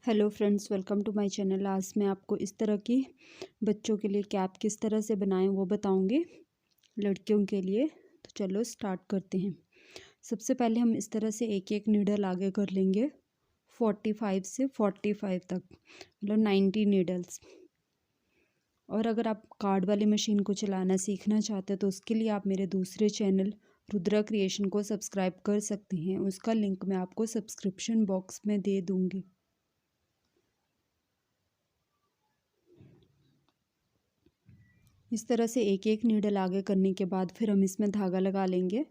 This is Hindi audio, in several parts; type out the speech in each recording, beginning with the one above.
Hello friends, welcome to my channel. आज मैं आपको इस तरह की बच्चों के लिए कैप किस तरह से बनाएं वो बताऊंगी, लड़कियों के लिए। तो चलो स्टार्ट करते हैं। सबसे पहले हम इस तरह से एक एक नीडल आगे कर लेंगे 45 से 45 तक, मतलब 90 नीडल्स। और अगर आप कार्ड वाली मशीन को चलाना सीखना चाहते हैं तो उसके लिए आप मेरे दूसरे चैनल रुद्रा क्रिएशन को सब्सक्राइब कर सकते हैं। उसका लिंक मैं आपको सब्सक्रिप्शन बॉक्स में दे दूँगी। इस तरह से एक एक नीडल आगे करने के बाद फिर हम इसमें धागा लगा लेंगे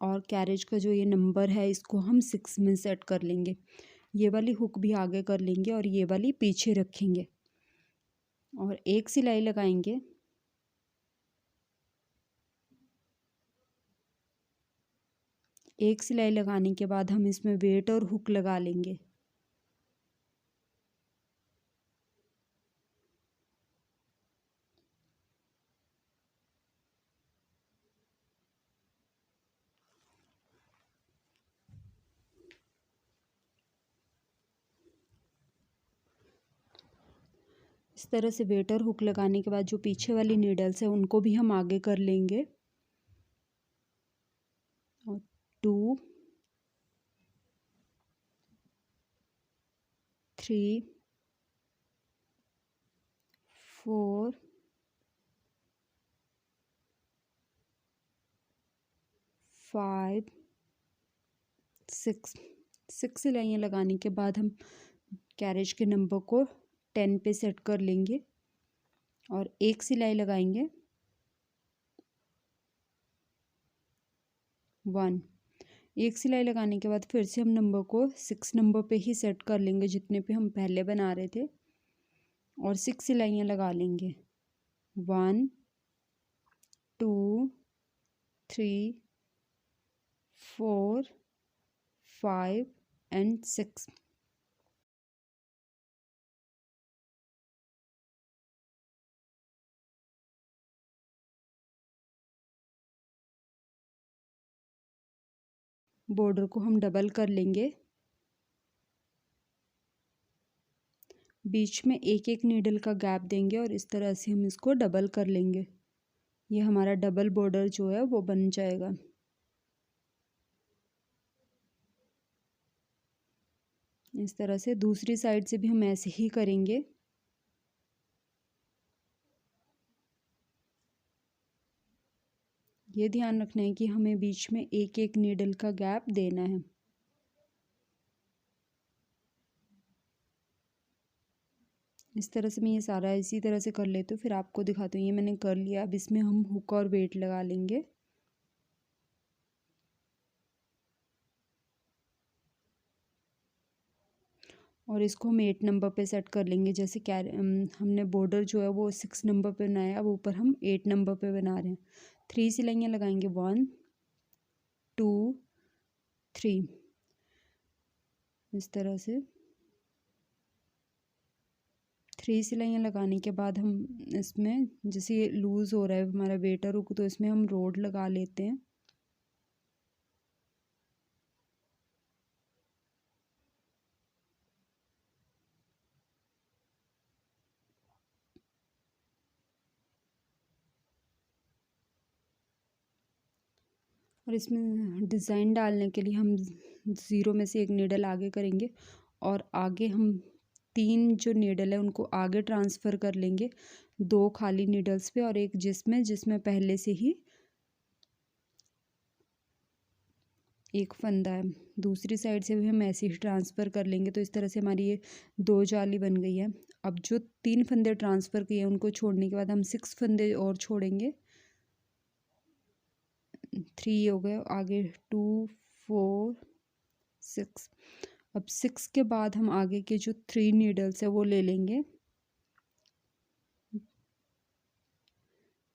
और कैरेज का जो ये नंबर है इसको हम 6 में सेट कर लेंगे। ये वाली हुक भी आगे कर लेंगे और ये वाली पीछे रखेंगे और एक सिलाई लगाएंगे। एक सिलाई लगाने के बाद हम इसमें वेट और हुक लगा लेंगे। इस तरह से वेट और हुक लगाने के बाद जो पीछे वाली नीडल्स है उनको भी हम आगे कर लेंगे। और 2 3 4 5 6 सिलाइयाँ लगाने के बाद हम कैरेज के नंबर को 10 पे सेट कर लेंगे और एक सिलाई लगाएंगे 1। एक सिलाई लगाने के बाद फिर से हम नंबर को 6 नंबर पे ही सेट कर लेंगे जितने पे हम पहले बना रहे थे, और 6 सिलाइयाँ लगा लेंगे 1 2 3 4 5 एंड 6। बॉर्डर को हम डबल कर लेंगे। बीच में एक एक नीडल का गैप देंगे और इस तरह से हम इसको डबल कर लेंगे। ये हमारा डबल बॉर्डर जो है वो बन जाएगा। इस तरह से दूसरी साइड से भी हम ऐसे ही करेंगे। ये ध्यान रखना है कि हमें बीच में एक एक नीडल का गैप देना है। इस तरह से मैं ये सारा इसी तरह से कर लेती हूँ, फिर आपको दिखाती हूँ। ये मैंने कर लिया। अब इसमें हम हुक और वेट लगा लेंगे। और इसको हम 8 नंबर पे सेट कर लेंगे। जैसे हमने बॉर्डर जो है वो 6 नंबर पे बनाया, अब ऊपर हम 8 नंबर पे बना रहे हैं। 3 सिलाइयाँ लगाएंगे 1 2 3। इस तरह से 3 सिलाइयाँ लगाने के बाद हम इसमें, जैसे ये लूज़ हो रहा है हमारा वेट और हुक, तो इसमें हम रोड लगा लेते हैं। और इसमें डिज़ाइन डालने के लिए हम 0 में से एक नीडल आगे करेंगे और आगे हम 3 जो नीडल है उनको आगे ट्रांसफ़र कर लेंगे, 2 खाली नीडल्स पे और एक जिसमें पहले से ही एक फंदा है। दूसरी साइड से भी हम ऐसे ही ट्रांसफ़र कर लेंगे। तो इस तरह से हमारी ये 2 जाली बन गई है। अब जो 3 फंदे ट्रांसफ़र किए हैं उनको छोड़ने के बाद हम 6 फंदे और छोड़ेंगे। 3 हो गए, आगे 2 4 6। अब 6 के बाद हम आगे के जो 3 नीडल्स है वो ले लेंगे।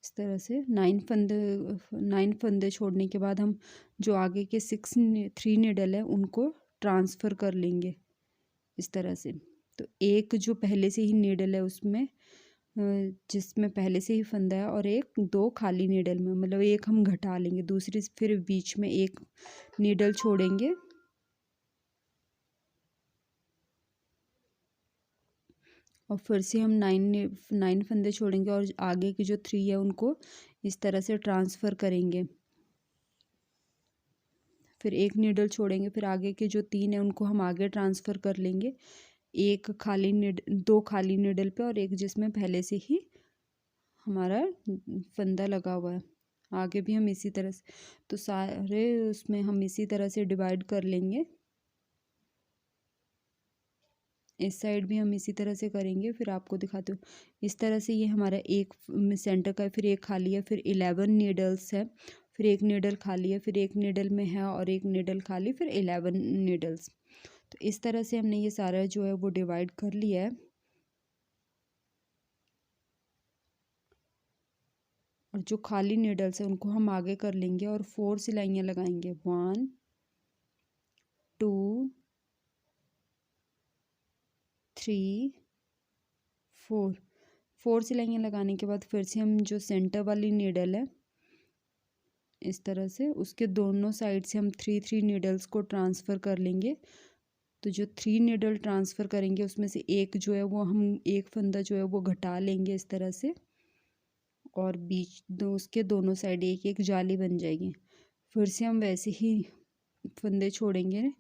इस तरह से 9 फंदे छोड़ने के बाद हम जो आगे के 3 नीडल है उनको ट्रांसफ़र कर लेंगे इस तरह से। तो एक जो पहले से ही नीडल है उसमें, जिसमें पहले से ही फंदा है, और एक 2 खाली नीडल में, मतलब एक हम घटा लेंगे, दूसरी फिर बीच में एक नीडल छोड़ेंगे और फिर से हम 9 फंदे छोड़ेंगे और आगे की जो 3 है उनको इस तरह से ट्रांसफ़र करेंगे। फिर एक नीडल छोड़ेंगे, फिर आगे के जो 3 है उनको हम आगे ट्रांसफ़र कर लेंगे, एक खाली दो खाली नीडल पे और एक जिसमें पहले से ही हमारा फंदा लगा हुआ है। आगे भी हम इसी तरह से, तो सारे उसमें हम इसी तरह से डिवाइड कर लेंगे। इस साइड भी हम इसी तरह से करेंगे। फिर आपको दिखाती हूँ, इस तरह से ये हमारा एक सेंटर का है, फिर एक खाली है, फिर 11 नीडल्स है, फिर एक नीडल खाली है, फिर एक नीडल में है और एक नीडल खाली, फिर 11 नीडल्स। तो इस तरह से हमने ये सारा जो है वो डिवाइड कर लिया है। और जो खाली नीडल्स है उनको हम आगे कर लेंगे और 4 सिलाइयाँ लगाएंगे। 1 2 3 4 सिलाइयाँ लगाने के बाद फिर से हम जो सेंटर वाली नीडल है इस तरह से उसके दोनों साइड से हम 3 नीडल्स को ट्रांसफ़र कर लेंगे। तो जो 3 नीडल ट्रांसफ़र करेंगे उसमें से एक जो है वो हम एक फंदा जो है वो घटा लेंगे इस तरह से, और बीच दो उसके दोनों साइड एक एक जाली बन जाएगी। फिर से हम वैसे ही फंदे छोड़ेंगे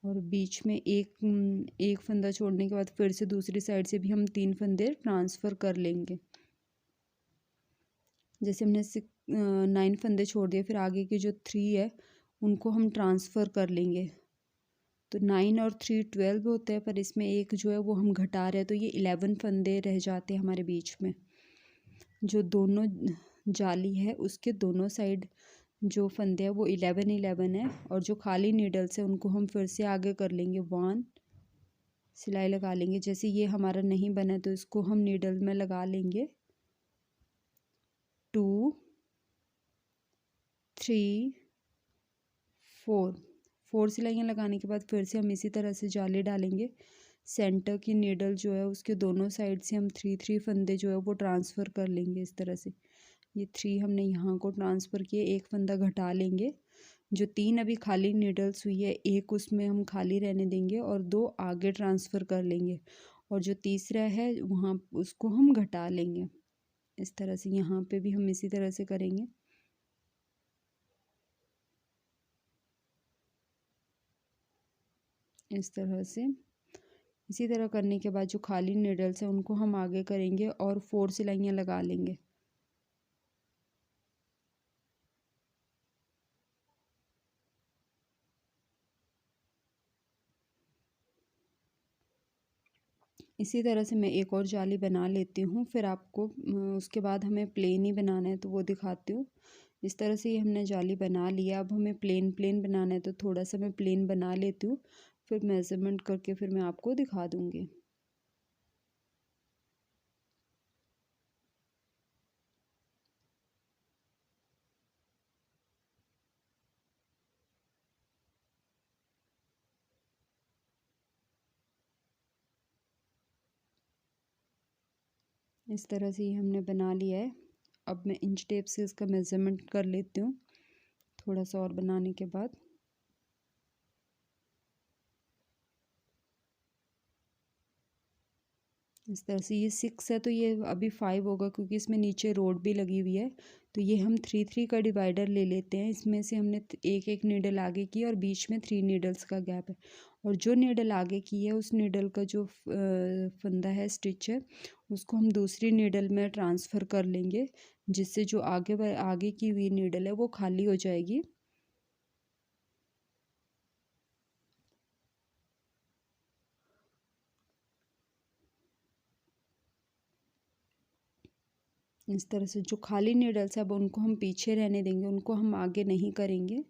और बीच में एक फंदा छोड़ने के बाद फिर से दूसरी साइड से भी हम 3 फंदे ट्रांसफ़र कर लेंगे। जैसे हमने 9 फंदे छोड़ दिए, फिर आगे के जो 3 है उनको हम ट्रांसफ़र कर लेंगे। तो 9 और 3 12 होते हैं, पर इसमें एक जो है वो हम घटा रहे हैं, तो ये 11 फंदे रह जाते हैं हमारे बीच में। जो दोनों जाली है उसके दोनों साइड जो फंदे हैं वो 11 है, और जो खाली नीडल्स है उनको हम फिर से आगे कर लेंगे। 1 सिलाई लगा लेंगे। जैसे ये हमारा नहीं बना तो इसको हम नीडल में लगा लेंगे। 2 3 4 सिलाइयाँ लगाने के बाद फिर से हम इसी तरह से जाली डालेंगे। सेंटर की नीडल जो है उसके दोनों साइड से हम 3 फंदे जो है वो ट्रांसफ़र कर लेंगे इस तरह से। ये 3 हमने यहाँ को ट्रांसफ़र किए, एक फंदा घटा लेंगे। जो 3 अभी खाली नीडल्स हुई है एक उसमें हम खाली रहने देंगे और 2 आगे ट्रांसफ़र कर लेंगे, और जो तीसरा है वहाँ उसको हम घटा लेंगे इस तरह से। यहाँ पे भी हम इसी तरह से करेंगे। इस तरह से इसी तरह करने के बाद जो खाली नीडल्स हैं उनको हम आगे करेंगे और 4 सिलाइयाँ लगा लेंगे। इसी तरह से मैं एक और जाली बना लेती हूँ, फिर आपको उसके बाद हमें प्लेन ही बनाना है तो वो दिखाती हूँ। इस तरह से ये हमने जाली बना लिया। अब हमें प्लेन बनाना है तो थोड़ा सा मैं प्लेन बना लेती हूँ, फिर मेज़रमेंट करके फिर मैं आपको दिखा दूँगी। इस तरह से ये हमने बना लिया है। अब मैं इंच टेप से इसका मेज़रमेंट कर लेती हूँ थोड़ा सा और बनाने के बाद। इस तरह से ये 6 है तो ये अभी 5 होगा क्योंकि इसमें नीचे रोड भी लगी हुई है। तो ये हम 3 का डिवाइडर ले लेते हैं। इसमें से हमने एक नीडल आगे की और बीच में 3 नीडल्स का गैप है, और जो नीडल आगे की है उस नीडल का जो फंदा है स्टिच है उसको हम दूसरी नीडल में ट्रांसफ़र कर लेंगे, जिससे जो आगे की हुई नीडल है वो खाली हो जाएगी। इस तरह से जो खाली नीडल्स है अब उनको हम पीछे रहने देंगे, उनको हम आगे नहीं करेंगे।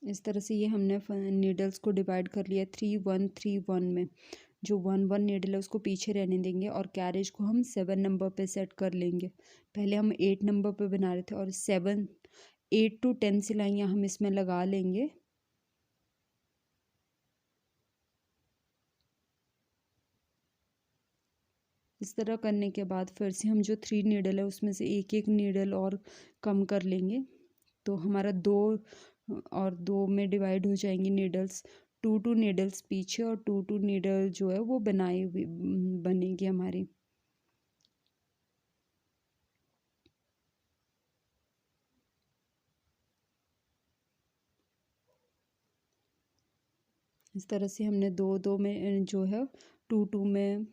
इस तरह से ये हमने नीडल्स को डिवाइड कर लिया 3 1 3 1 में। जो 1 1 नीडल है उसको पीछे रहने देंगे और कैरेज को हम 7 नंबर पे सेट कर लेंगे। पहले हम 8 नंबर पे बना रहे थे और 8 to 10 सिलाइयाँ हम इसमें लगा लेंगे। इस तरह करने के बाद फिर से हम जो 3 नीडल है उसमें से एक एक नीडल और कम कर लेंगे, तो हमारा 2 और 2 में डिवाइड हो जाएंगी नीडल्स। 2 नीडल्स पीछे और 2 नीडल जो है वो बनाई हुई बनेगी हमारी। इस तरह से हमने 2 में जो है 2 में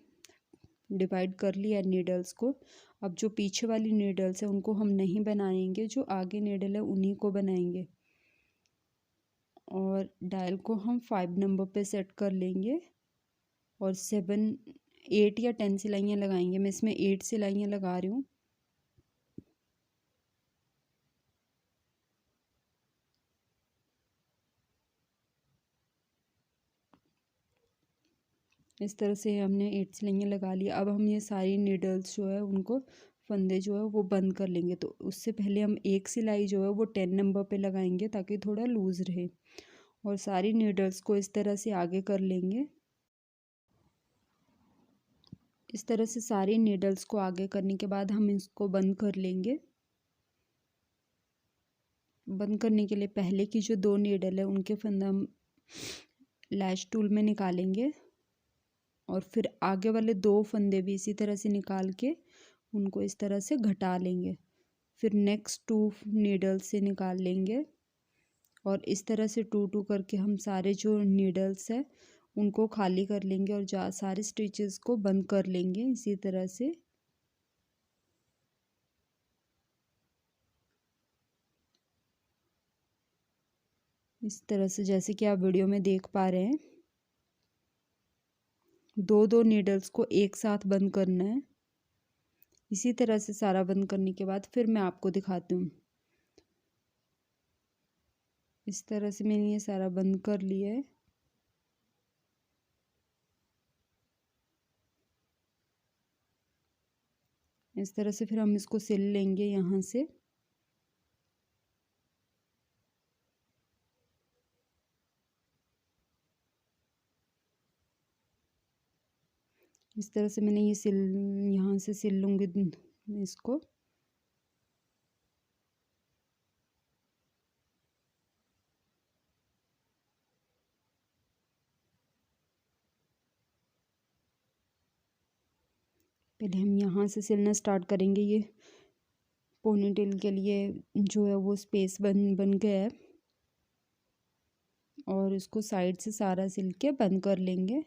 डिवाइड कर लिया नीडल्स को। अब जो पीछे वाली नीडल्स है उनको हम नहीं बनाएंगे, जो आगे नीडल है उन्हीं को बनाएंगे। और डायल को हम 5 नंबर पे सेट कर लेंगे और 8 या 10 सिलाइयाँ लगाएंगे। मैं इसमें 8 सिलाइयाँ लगा रही हूँ। इस तरह से हमने 8 सिलाइयाँ लगा लिया। अब हम ये सारी नीडल्स जो है उनको फंदे जो है वो बंद कर लेंगे। तो उससे पहले हम एक सिलाई जो है वो 10 नंबर पे लगाएंगे ताकि थोड़ा लूज़ रहे, और सारी नीडल्स को इस तरह से आगे कर लेंगे। इस तरह से सारी नीडल्स को आगे करने के बाद हम इसको बंद कर लेंगे। बंद करने के लिए पहले की जो 2 नीडल है उनके फंदा हम लैश टूल में निकालेंगे और फिर आगे वाले 2 फंदे भी इसी तरह से निकाल के उनको इस तरह से घटा लेंगे। फिर नेक्स्ट 2 नीडल से निकाल लेंगे और इस तरह से 2 करके हम सारे जो नीडल्स है उनको खाली कर लेंगे और सारे स्टिचेस को बंद कर लेंगे इसी तरह से। इस तरह से जैसे कि आप वीडियो में देख पा रहे हैं, 2 नीडल्स को एक साथ बंद करना है। इसी तरह से सारा बंद करने के बाद फिर मैं आपको दिखाती हूँ। इस तरह से मैंने ये सारा बंद कर लिया है। इस तरह से फिर हम इसको सिल लेंगे यहाँ से। इस तरह से मैंने ये यहाँ से सिल लूँगी इसको। पहले हम यहाँ से सिलना स्टार्ट करेंगे। ये पोनीटेल के लिए जो है वो स्पेस बन गया है और इसको साइड से सारा सिल के बंद कर लेंगे।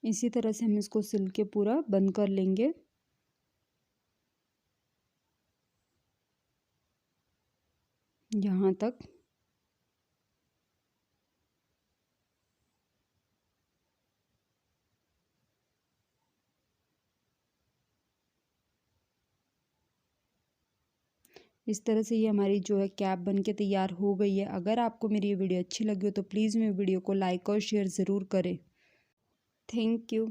इसी तरह से हम इसको सिल के पूरा बंद कर लेंगे। यहाँ तक। इस तरह से ये हमारी जो है कैप बन के तैयार हो गई है। अगर आपको मेरी ये वीडियो अच्छी लगी हो तो प्लीज़ मेरी वीडियो को लाइक और शेयर ज़रूर करें। Thank you.